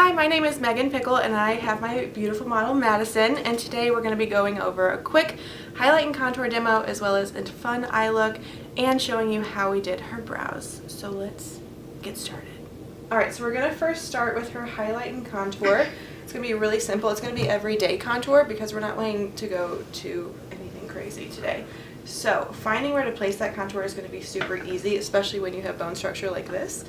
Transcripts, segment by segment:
Hi, my name is Megan Pickle and I have my beautiful model Madison, and today we're going to be going over a quick highlight and contour demo as well as a fun eye look and showing you how we did her brows. So let's get started. Alright, so we're going to first start with her highlight and contour. It's going to be really simple. It's going to be everyday contour because we're not wanting to go to anything crazy today. So finding where to place that contour is going to be super easy, especially when you have bone structure like this.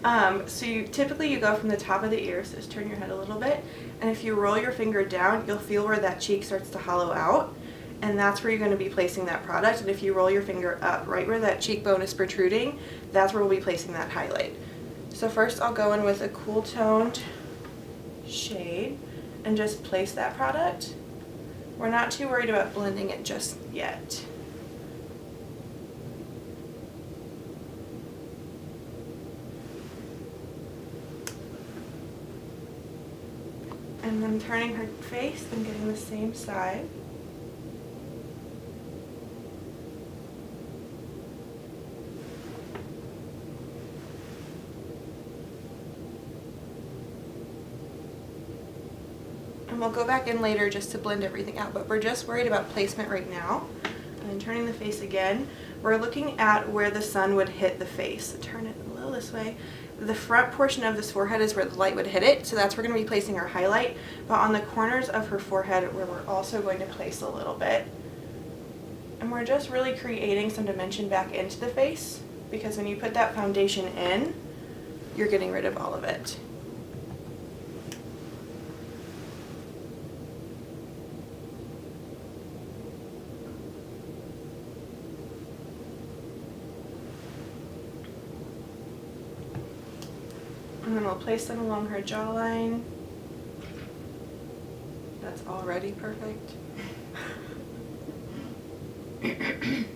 So typically you go from the top of the ear, so just turn your head a little bit, and if you roll your finger down, you'll feel where that cheek starts to hollow out, and that's where you're going to be placing that product. And if you roll your finger up, right where that cheekbone is protruding, that's where we'll be placing that highlight. So first I'll go in with a cool toned shade and just place that product. We're not too worried about blending it just yet. And then turning her face and getting the same side. And we'll go back in later just to blend everything out, but we're just worried about placement right now. And then turning the face again, we're looking at where the sun would hit the face. So turn it a little this way. The front portion of this forehead is where the light would hit it, so that's where we're going to be placing our highlight. But on the corners of her forehead, where we're also going to place a little bit. And we're just really creating some dimension back into the face, because when you put that foundation in, you're getting rid of all of it. And then we'll place them along her jawline. That's already perfect. And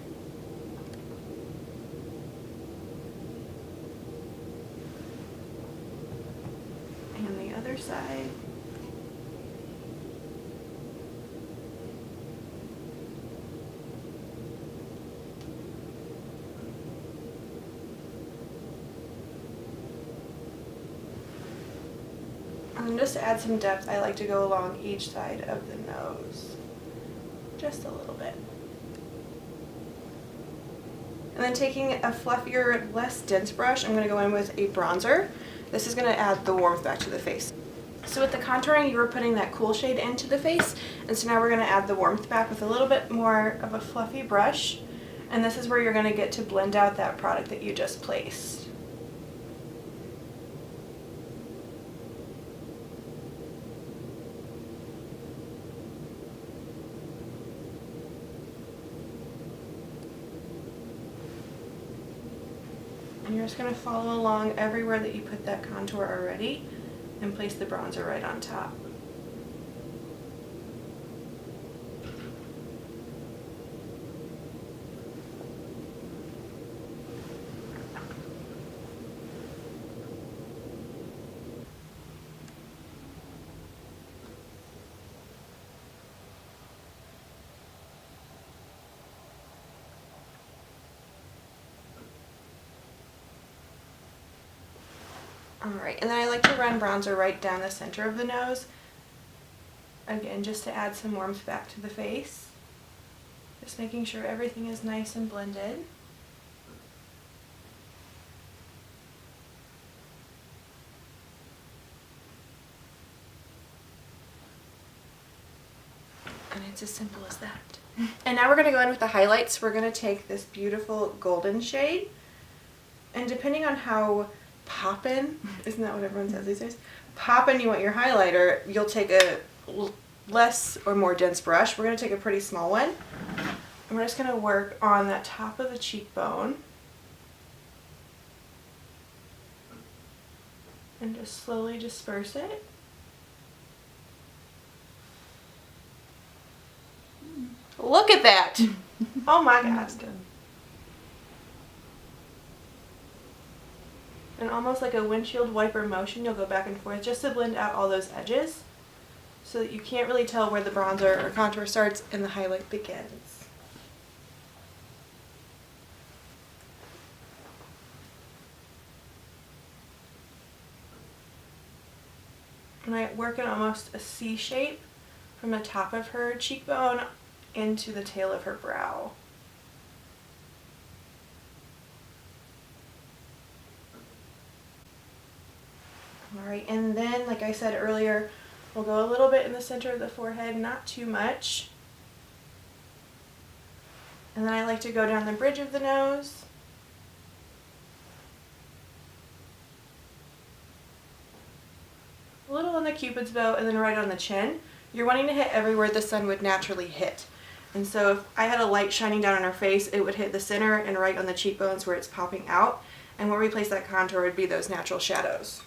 the other side. And just to add some depth, I like to go along each side of the nose, just a little bit. And then taking a fluffier, less dense brush, I'm going to go in with a bronzer. This is going to add the warmth back to the face. So with the contouring, you were putting that cool shade into the face, and so now we're going to add the warmth back with a little bit more of a fluffy brush. And this is where you're going to get to blend out that product that you just placed. And you're just going to follow along everywhere that you put that contour already and place the bronzer right on top. Alright, and then I like to run bronzer right down the center of the nose, again just to add some warmth back to the face. Just making sure everything is nice and blended. And it's as simple as that. And now we're going to go in with the highlights. We're going to take this beautiful golden shade, and depending on how poppin', isn't that what everyone says these days? Poppin' you want your highlighter, you'll take a less or more dense brush. We're going to take a pretty small one, and we're just going to work on that top of the cheekbone and just slowly disperse it. Look at that! Oh my god. And almost like a windshield wiper motion, you'll go back and forth just to blend out all those edges so that you can't really tell where the bronzer or contour starts and the highlight begins. And I work in almost a C shape from the top of her cheekbone into the tail of her brow. Alright, and then, like I said earlier, we'll go a little bit in the center of the forehead, not too much. And then I like to go down the bridge of the nose. A little on the cupid's bow, and then right on the chin. You're wanting to hit everywhere the sun would naturally hit. And so if I had a light shining down on her face, it would hit the center and right on the cheekbones where it's popping out. And where we place that contour would be those natural shadows.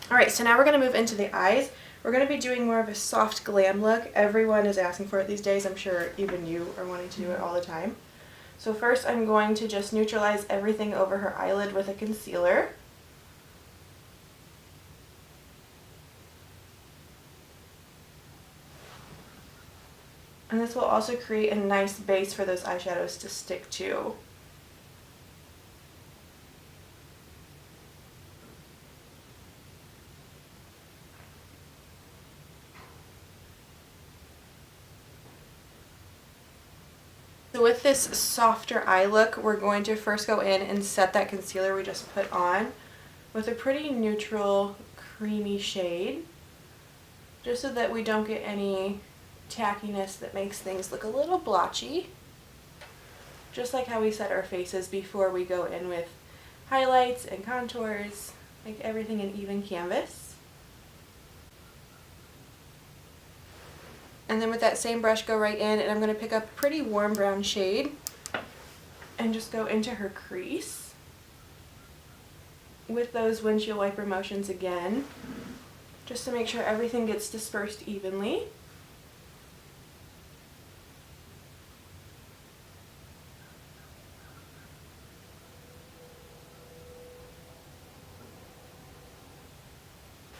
Alright, so now we're going to move into the eyes. We're going to be doing more of a soft glam look. Everyone is asking for it these days. I'm sure even you are wanting to do it all the time. So first I'm going to just neutralize everything over her eyelid with a concealer. And this will also create a nice base for those eyeshadows to stick to. So with this softer eye look, we're going to first go in and set that concealer we just put on with a pretty neutral, creamy shade, just so that we don't get any tackiness that makes things look a little blotchy. Just like how we set our faces before we go in with highlights and contours, make everything an even canvas. And then with that same brush, go right in, and I'm going to pick up a pretty warm brown shade and just go into her crease with those windshield wiper motions again, just to make sure everything gets dispersed evenly.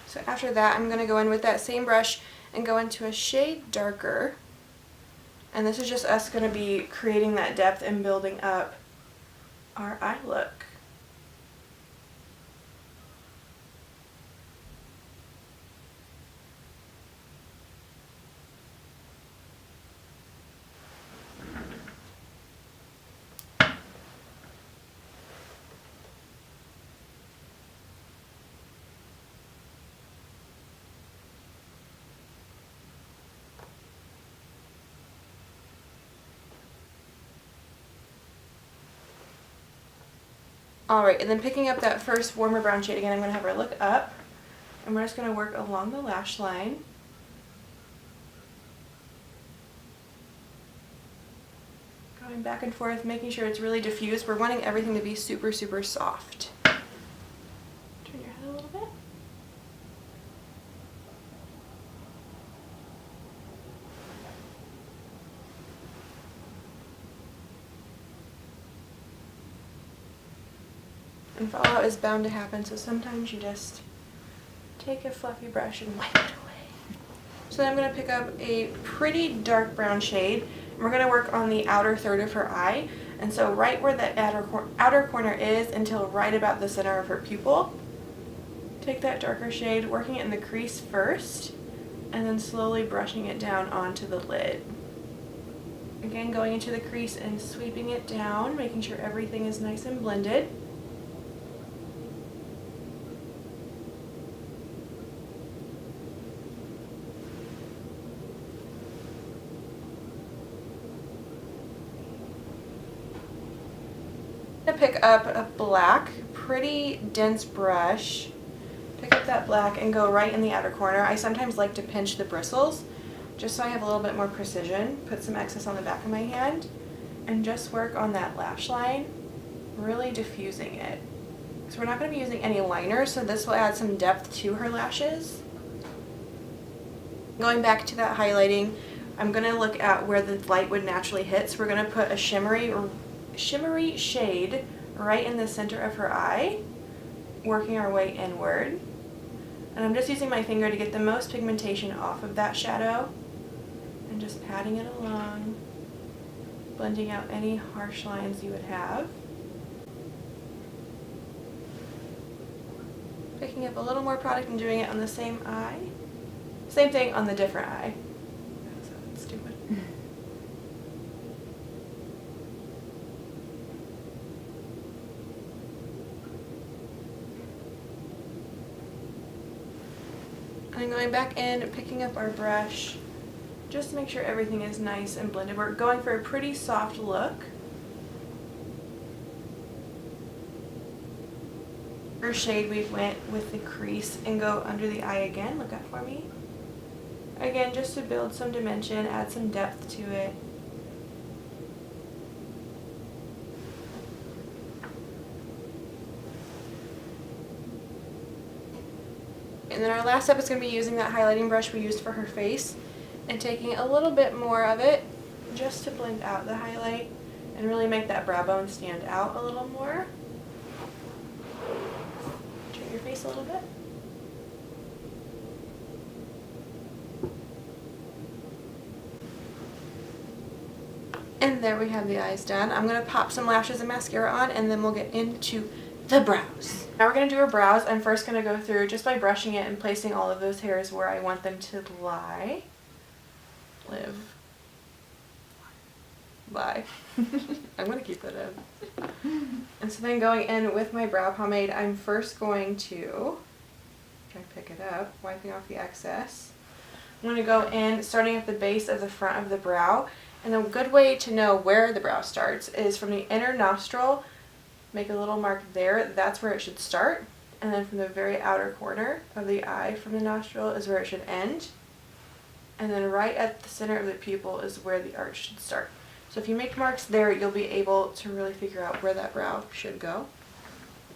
So after that, I'm going to go in with that same brush and go into a shade darker. And this is just us going to be creating that depth and building up our eye look. Alright, and then picking up that first warmer brown shade again, I'm going to have her look up, and we're just going to work along the lash line. Going back and forth, making sure it's really diffused. We're wanting everything to be super, super soft. Turn your head a little bit. And fallout is bound to happen, so sometimes you just take a fluffy brush and wipe it away. So then I'm going to pick up a pretty dark brown shade, and we're going to work on the outer third of her eye. And so right where that outer corner is until right about the center of her pupil. Take that darker shade, working it in the crease first, and then slowly brushing it down onto the lid. Again, going into the crease and sweeping it down, making sure everything is nice and blended. Pick up a black, pretty dense brush, pick up that black and go right in the outer corner. I sometimes like to pinch the bristles just so I have a little bit more precision. Put some excess on the back of my hand and just work on that lash line, really diffusing it. So we're not going to be using any liner, so this will add some depth to her lashes. Going back to that highlighting, I'm going to look at where the light would naturally hit, so we're going to put a shimmery shade right in the center of her eye, working our way inward. And I'm just using my finger to get the most pigmentation off of that shadow and just patting it along, blending out any harsh lines you would have. Picking up a little more product and doing it on the same eye. Same thing on the different eye. That's stupid. And then going back in, picking up our brush, just to make sure everything is nice and blended. We're going for a pretty soft look. For shade, we went with the crease and go under the eye again. Look up for me. Again, just to build some dimension, add some depth to it. And then our last step is going to be using that highlighting brush we used for her face and taking a little bit more of it just to blend out the highlight and really make that brow bone stand out a little more. Turn your face a little bit. And there we have the eyes done. I'm going to pop some lashes and mascara on, and then we'll get into the brows. Now we're going to do her brows. I'm first going to go through just by brushing it and placing all of those hairs where I want them to lie. Live. Lie. I'm going to keep that in. And so then going in with my brow pomade, I'm first going to try to pick it up, wiping off the excess. I'm going to go in starting at the base of the front of the brow. And a good way to know where the brow starts is from the inner nostril, make a little mark there, that's where it should start. And then from the very outer corner of the eye from the nostril is where it should end. And then right at the center of the pupil is where the arch should start. So if you make marks there, you'll be able to really figure out where that brow should go.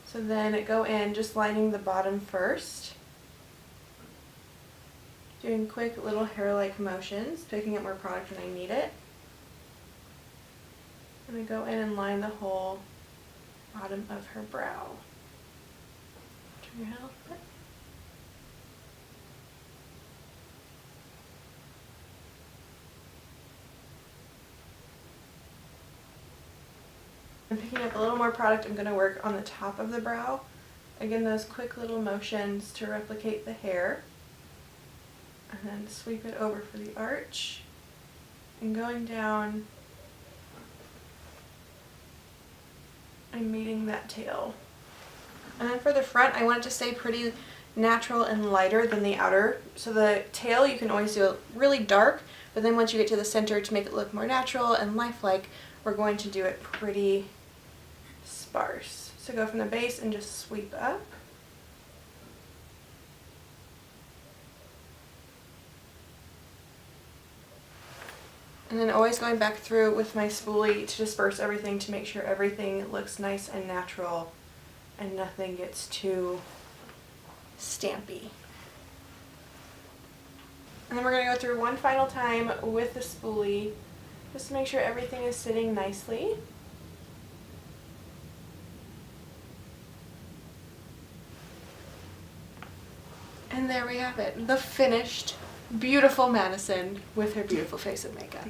So then go in just lining the bottom first. Doing quick little hair-like motions, picking up more product when I need it. I'm going to go in and line the whole bottom of her brow. Turn your head a little bit. I'm picking up a little more product. I'm going to work on the top of the brow. Again, those quick little motions to replicate the hair. And then sweep it over for the arch. And going down and meeting that tail. And then for the front, I want it to stay pretty natural and lighter than the outer. So the tail, you can always do it really dark, but then once you get to the center, to make it look more natural and lifelike, we're going to do it pretty sparse. So go from the base and just sweep up. And then always going back through with my spoolie to disperse everything to make sure everything looks nice and natural and nothing gets too stampy. And then we're going to go through one final time with the spoolie just to make sure everything is sitting nicely. And there we have it, the finished, beautiful Madison with her beautiful face and makeup.